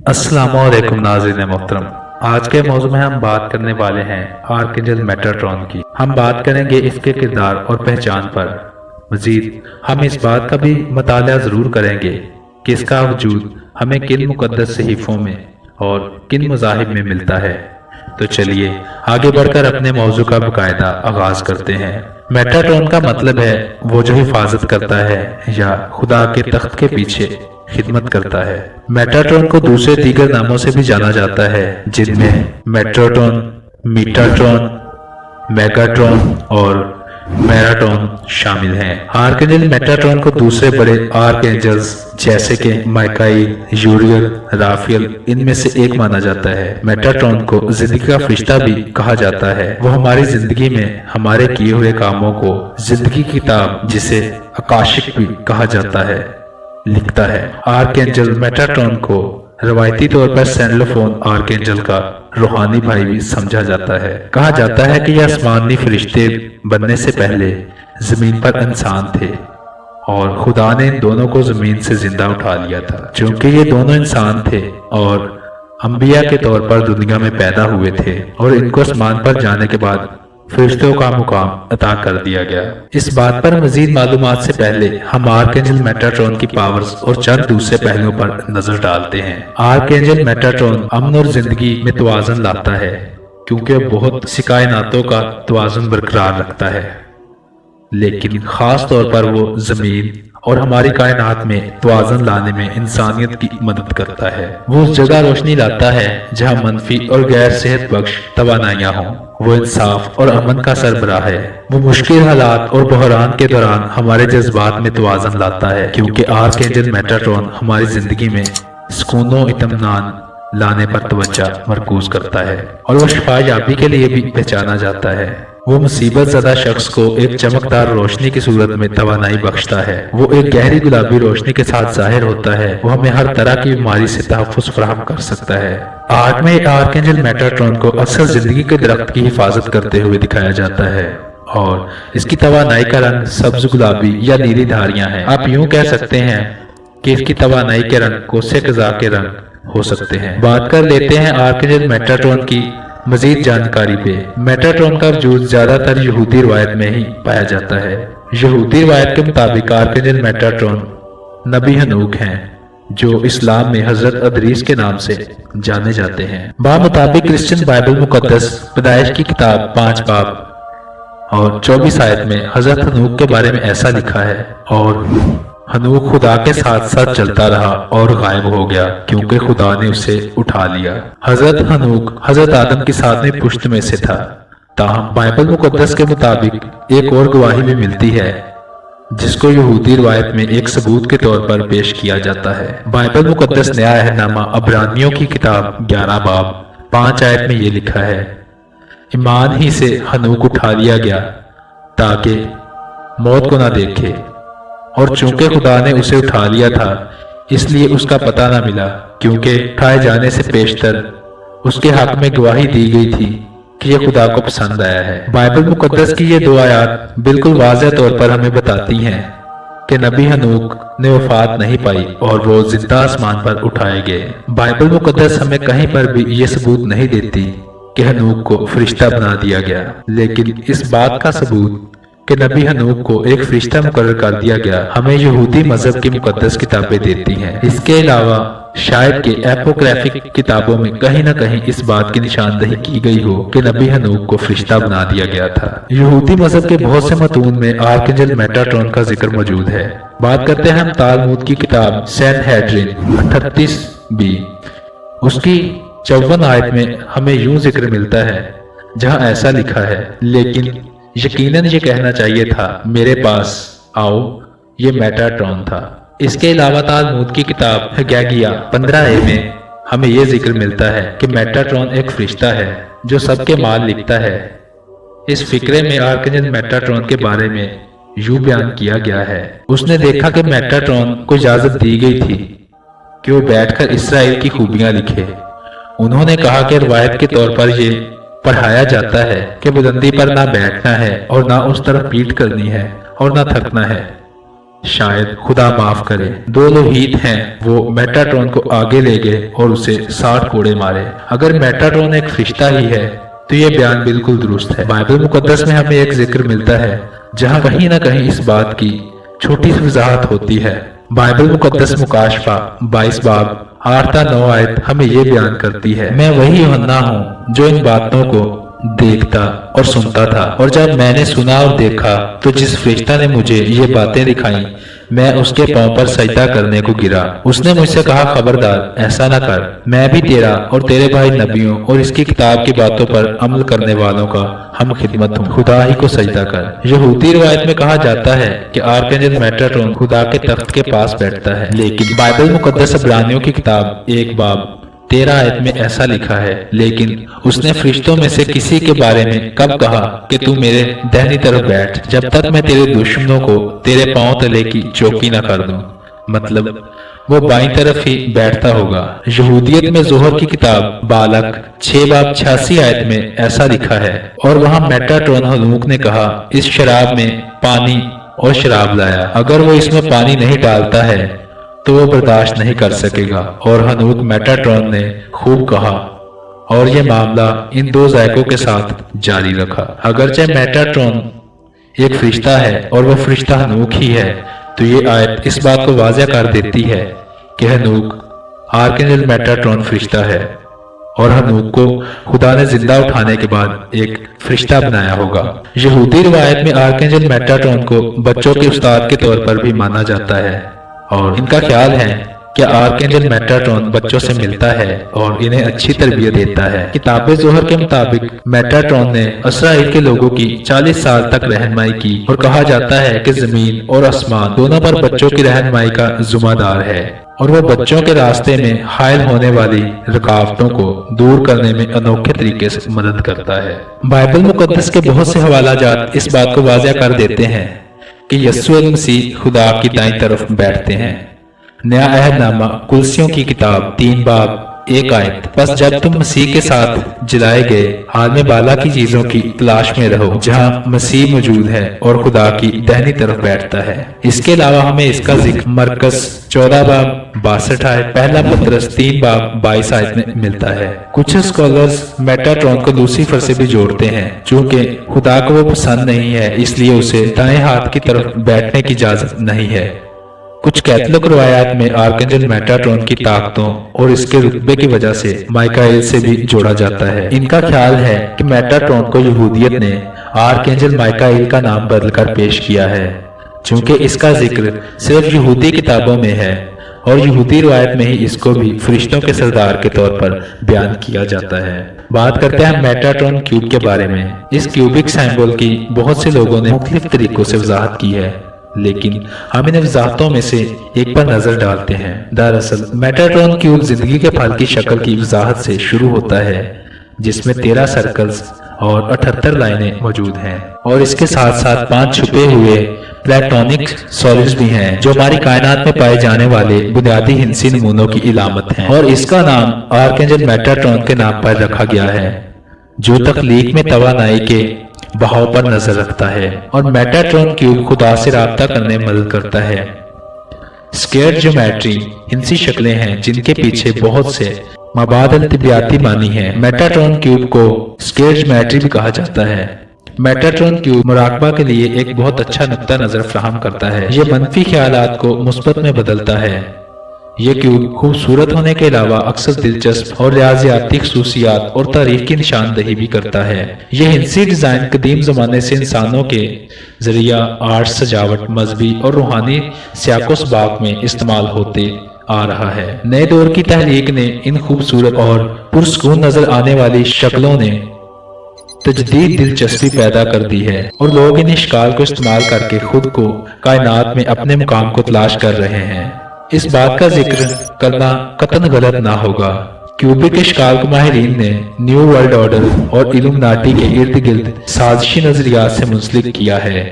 अस्सलाम वालेकुम नाज़रीन मोहतरम। आज के मौजू में हम बात करने वाले हैं आर्कएंजल मेटाट्रॉन की। हम बात करेंगे इसके किरदार और पहचान पर। मजीद हम इस बात का भी मताला ज़रूर करेंगे कि इसका वजूद हमें किन मुक़द्दस सहीफ़ों में और किन मज़ाहिब में मिलता है। तो चलिए आगे बढ़कर अपने मौजू का बाकायदा आगाज करते हैं। मेटाट्रॉन का मतलब है वो जो हिफाजत करता है या खुदा के तख्त के पीछे खिदमत करता है। मेटाट्रॉन को दूसरे दीगर नामों से भी जाना जाता है, जिनमें मेट्रोट्रॉन, मीटाट्रॉन, मेगाट्रॉन और मैराट्रॉन शामिल हैं। आर्कएंजल मेटाट्रॉन को दूसरे बड़े आर्कएंजल्स जैसे कि माइकाइल, यूरियल, राफेल इनमें से एक माना जाता है। मेटाट्रॉन को जिंदगी का फरिश्ता भी कहा जाता है। वो हमारी जिंदगी में हमारे किए हुए कामों को जिंदगी की किताब, जिसे आकाशिक भी कहा जाता है, लिखता है। आर्कएंजल मेटाट्रॉन को रवायती तौर पर सेंलोफोन आर्कएंजल का रूहानी भाई भी समझा जाता है। कहा जाता है कि यह आसमानी फरिश्ते बनने से पहले जमीन पर इंसान थे और खुदा ने इन दोनों को जमीन से जिंदा उठा लिया था। चूंकि ये दोनों इंसान थे और अंबिया के तौर पर दुनिया में पैदा हुए थे और इनको आसमान पर जाने के बाद फरिश्तों का मुकाम अता कर दिया गया। इस बात पर मजीद मालूमात से पहले हम आर्कएंजल मेटाट्रॉन की पावर्स और चंद दूसरे पहलुओं पर नजर डालते हैं। आर्कएंजल मेटाट्रॉन अमन और जिंदगी में तवाज़ुन लाता है, क्योंकि वह बहुत सी कायनातों का तवाज़ुन बरकरार रखता है, लेकिन खास तौर पर वो जमीन और हमारी कायनात में तवाज़ुन लाने में इंसानियत की मदद करता है। वो उस जगह रोशनी लाता है जहाँ मनफी और गैर सेहत बख्श तवानाइयाँ हों। वो इंसाफ और अमन का सरबराह है। वो मुश्किल हालात और बहरान के दौरान हमारे जज्बात में तवाज़ुन लाता है, क्योंकि आर्कएंजल मेटाट्रॉन हमारी जिंदगी में सुकून और इत्मीनान लाने पर तवज्जो मरकूज करता है। और वो शिफायाबी के लिए भी पहचाना जाता है। वो मुसीबत ज़दा शख्स को एक चमकदार रोशनी की सूरत में तवानाई बख्शता है। वो एक गहरी गुलाबी रोशनी के साथ जाहिर होता है। वो हमें हर तरह की बीमारी से तहफ़्फ़ुज़ फराहम कर सकता है। आर्ट में आर्कएंजल मेटाट्रॉन को अक्सर जिंदगी के दरख्त की हिफाजत करते हुए दिखाया जाता है और इसकी तवानाई का रंग सब्ज, गुलाबी या नीली धारियां हैं। आप यूं कह सकते हैं कि इसकी तवानाई के रंग कोसे कज़ा के रंग हो सकते हैं। बात कर लेते हैं आर्कएंजल मेटाट्रॉन की मजीद जानकारी पे। मेटाट्रॉन का वजूद ज्यादातर यहूदी रिवायत में ही पाया जाता है। यहूदी रिवायत के मुताबिक आर्कएंजल मेटाट्रॉन नबी हनूक हैं, जो इस्लाम में हजरत अदरीस के नाम से जाने जाते हैं। मुताबिक क्रिश्चियन बाइबल मुकद्दस पैदाइश की किताब 5 बाब और 24 आयत में हजरत हनूक के बारे में ऐसा लिखा है, और हनूक खुदा के साथ साथ चलता रहा और गायब हो गया, क्योंकि खुदा ने उसे उठा लिया। हजरत हनूक हजरत आदम की सातवीं पुश्त में से था। ताहम बाइबल मुकद्दस के मुताबिक एक और गवाही भी मिलती है, जिसको यहूदी रिवायत में एक सबूत के तौर पर पेश किया जाता है। बाइबल मुकद्दस नया अहदनामा अबरानियों की किताब 11 बाब 5 आयत में ये लिखा है, ईमान ही से हनूक उठा लिया गया ताकि मौत को ना देखे, और चूंकि खुदा ने उसे उठा लिया था इसलिए उसका पता ना मिला, क्योंकि उठाए जाने से पेशतर उसके हक में गवाही दी गई थी कि यह खुदा को पसंद आया है। बाइबल मुकद्दस की ये 2 आयत बिल्कुल वाज़ेह तौर पर हमें बताती हैं कि नबी हनूक ने वफात नहीं पाई और वो जिंदा आसमान पर उठाए गए। बाइबल मुकद्दस हमें कहीं पर भी ये सबूत नहीं देती कि हनूक को फरिश्ता बना दिया गया, लेकिन इस बात का सबूत कि नबी हनूक को एक फरिश्ता मुकर्रर कर दिया गया हमें यहूदी मजहब की मुकद्दस किताबें देती हैं। इसके अलावा शायद के एपोक्राइफिक किताबों में कहीं न कहीं इस बात की निशानदही की गई हो कि नबी हनूक को फरिश्ता बना दिया गया था। यहूदी मजहब के बहुत से मतून में आर्कएंजल मेटाट्रॉन का जिक्र मौजूद है। बात करते हैं हम तालमुद की किताब सैनहेड्रिन 38 बी। उसकी 54 आयत में हमें यूं जिक्र मिलता है, जहां ऐसा लिखा है, लेकिन यकीनन ये कहना चाहिए था, मेरे पास आओ, ये मेटाट्रॉन था। इसके अलावा तालमुद की किताब हग्गाइया 15a में हमें यह जिक्र मिलता है कि मेटाट्रॉन एक फरिश्ता है जो सबके माल लिखता है। इस फिक्रे में आर्कएंजल मेटाट्रॉन के बारे में यूं बयान किया गया है, उसने देखा कि मेटाट्रॉन को इजाजत दी गई थी कि वो बैठकर इसराइल की खूबियां लिखे। उन्होंने कहा कि रिवायत के तौर पर ये पढ़ाया जाता है कि बुलंदी पर ना बैठना है और ना उस तरफ पीठ करनी है और ना थकना है। शायद खुदा माफ करे। दो लोहीत हैं, वो मेटाट्रॉन को आगे ले गए और उसे 60 कोड़े मारे। अगर मेटाट्रॉन एक फरिश्ता ही है तो ये बयान बिल्कुल दुरुस्त है। बाइबल मुकद्दस में हमें एक जिक्र मिलता है जहाँ कहीं ना कहीं इस बात की छोटी सी वजाहत होती है। बाइबल मुकद्दस मुकाशफा 22 बाब 8-9 आयत हमें ये बयान करती है, मैं वही यूहन्ना हूँ जो इन बातों को देखता और सुनता था, और जब मैंने सुना और देखा तो जिस फरिश्ता ने मुझे ये बातें दिखाई मैं उसके पांव पर सजदा करने को गिरा। उसने मुझसे कहा, खबरदार ऐसा ना कर, मैं भी तेरा और तेरे भाई नबियों और इसकी किताब की बातों पर अमल करने वालों का हम खिदमत हूँ, खुदा ही को सजदा कर। यहूदी रिवायत में कहा जाता है कि आर्कएंजल मेटाट्रॉन खुदा के तख्त के पास बैठता है, लेकिन बाइबल मुकद्दस इब्रानियों की किताब 1 बाब 13 आयत में ऐसा लिखा है, लेकिन उसने फरिश्तों में से किसी के बारे में कब कहा कि तू मेरे दाहिनी तरफ बैठ जब तक मैं तेरे दुश्मनों को तेरे पांव तले की चौकी न कर दूं। मतलब वो बाईं तरफ ही बैठता होगा। यहूदियत में जोहर की किताब बालक 6 बाब 86 आयत में ऐसा लिखा है, और वहां मेटाट्रॉन हनूक ने कहा, इस शराब में पानी और शराब लाया, अगर वो इसमें पानी नहीं डालता है तो वो बर्दाश्त नहीं कर सकेगा। और हनूक मेटाट्रॉन ने खूब कहा, और ये मामला इन दो जायकों के साथ जारी रखा। अगरचे मेटाट्रॉन एक फरिश्ता है और वो फरिश्ता हनूक ही है, तो ये आयत इस बात को वाज़ेह कर देती है कि हनूक आर्कएंजल मेटाट्रॉन फरिश्ता है और हनूक को खुदा ने जिंदा उठाने के बाद एक फरिश्ता बनाया होगा। यहूदी रिवायत में आर्कएंजल मेटाट्रॉन को बच्चों के उस्ताद के तौर पर भी माना जाता है, और इनका ख्याल है कि आर्कएंजल मेटाट्रॉन बच्चों से मिलता है और इन्हें अच्छी तरबियत देता है। किताब जोहर के मुताबिक मेटाट्रॉन ने इसराइल के लोगों की 40 साल तक रहनुमाई की, और कहा जाता है कि जमीन और आसमान दोनों पर बच्चों की रहनुमाई का जुम्मेदार है, और वो बच्चों के रास्ते में हायल होने वाली रुकावटों को दूर करने में अनोखे तरीके से मदद करता है। बाइबल मुकद्दस के बहुत से हवालाजात इस बात को वाज़ेह कर देते हैं कि यीशु मसीह खुदा की दाईं तरफ बैठते हैं। नया अहदनामा कुलसियों की किताब 3 बाब 1 आयत, बस जब तुम मसीह के साथ जलाए गए हाल में बाला की चीजों की तलाश में रहो जहाँ मसीह मौजूद है और खुदा की दाहिनी तरफ बैठता है। इसके अलावा हमें इसका जिक्र मरकस 14 बाब 62 आयत, पहला पतरस 3 बाब 22 आयत में मिलता है। कुछ स्कॉलर्स मेटाट्रॉन को लूसीफर से भी जोड़ते हैं, चूंकि खुदा को वो पसंद नहीं है इसलिए उसे दाएं हाथ की तरफ बैठने की इजाजत नहीं है। कुछ कैथोलिक रवायात में आर्कएंजल मेटाट्रॉन की ताकतों और इसके रुतबे की वजह से माइकाएल से भी जोड़ा जाता है। इनका ख्याल है कि मेटाट्रॉन को यहूदियत ने आर्कएंजल माइकाएल का नाम बदलकर पेश किया है, चूंकि इसका जिक्र सिर्फ यहूदी किताबों में है और यहूदी रवायत में ही इसको भी फरिश्तों के सरदार के तौर पर बयान किया जाता है। बात करते हैं मेटाट्रॉन क्यूब के बारे में। इस क्यूबिक सिंबल की बहुत से लोगों ने मुख्तलिफ तरीकों से वजाहत की है, लेकिन हम इन वजाहतों में से एक पर नजर डालते हैं। दरअसल मेटाट्रॉन क्यूब जिंदगी के फल की शक्ल की वजाहत से शुरू होता है, जिसमें 13 सर्कल्स और 78 लाइनें मौजूद हैं, और इसके साथ साथ 5 छुपे हुए प्लेटोनिक सॉलिड्स भी हैं जो हमारी कायनात में पाए जाने वाले बुनियादी हिंसी नमूनों की इलामत हैं, और इसका नाम आर्कएंजल मेटाट्रॉन के नाम पर रखा गया है, जो तख्लीक में तवानाई के बहाव पर नजर रखता है। और मेटाट्रॉन क्यूब खुदा से राब्ता करने में मदद करता है। स्केयर ज्योमेट्री हिंसी शक्लें हैं जिनके पीछे बहुत से मबादल तिबियाती मानी हैं। मेटाट्रॉन क्यूब को स्केयर ज्योमेट्री भी कहा जाता है। मेटाट्रॉन क्यूब मुराकबा के लिए एक बहुत अच्छा नुक्ता नजर फराहम करता है। ये मनफी ख्यालात को मुस्बत में बदलता है। ये क्यूब खूबसूरत होने के अलावा अक्सर दिलचस्प और रियाजियाती खसूसियात और तारीख की निशानदही भी करता है। यह हिंसी डिजाइन कदीम जमाने से इंसानों के जरिया आर्ट, सजावट, मजहबी और रूहानी सियाको सबाक में इस्तेमाल होते आ रहा है। नए दौर की तहरीक ने इन खूबसूरत और पुरस्कून नजर आने वाली शक्लों ने तजदीद दिलचस्पी पैदा कर दी है, और लोग इन इश्काल को इस्तेमाल करके खुद को कायनात में अपने मुकाम को तलाश कर रहे हैं। इस बात का जिक्र करना कतन गलत ना होगा। क्यूबिक इश्काल को माहिरीन ने न्यू वर्ल्ड ऑर्डर और इल्यूमिनाटी के इर्द गिर्द साजिशी नजरियात से मुंसलिक किया है।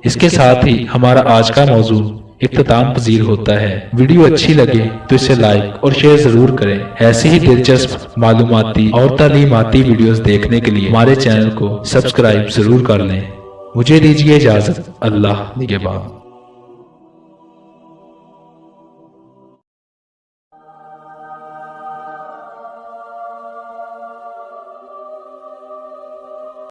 इसके साथ ही हमारा आज का मौजू इख्तिताम पजीर होता है। वीडियो अच्छी लगे तो इसे लाइक और शेयर जरूर करें। ऐसी ही दिलचस्प मालूमाती और तालीमाती वीडियोस देखने के लिए हमारे चैनल को सब्सक्राइब जरूर कर लें। मुझे दीजिए इजाजत। अल्लाह निगहबान।